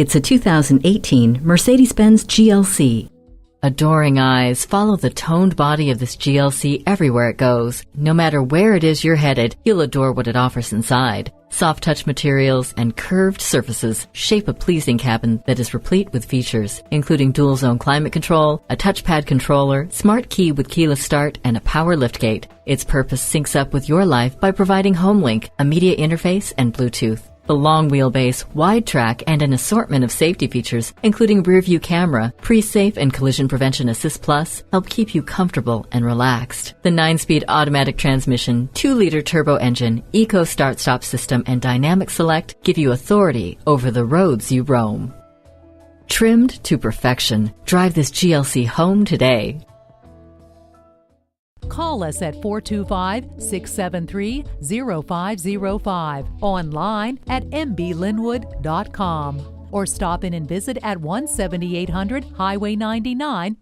It's a 2018 Mercedes-Benz GLC. Adoring eyes follow the toned body of this GLC everywhere it goes. No matter where it is you're headed, you'll adore what it offers inside. Soft touch materials and curved surfaces shape a pleasing cabin that is replete with features, including dual zone climate control, a touchpad controller, smart key with keyless start, and a power liftgate. Its purpose syncs up with your life by providing HomeLink, a media interface, and Bluetooth. The long wheelbase, wide track, and an assortment of safety features, including Rearview Camera, Pre-Safe, and Collision Prevention Assist Plus, help keep you comfortable and relaxed. The 9-speed automatic transmission, 2-liter turbo engine, Eco Start-Stop system, and Dynamic Select give you authority over the roads you roam. Trimmed to perfection. Drive this GLC home today. Call us at 425-673-0505, online at mblynnwood.com, or stop in and visit at 17800 Highway 99,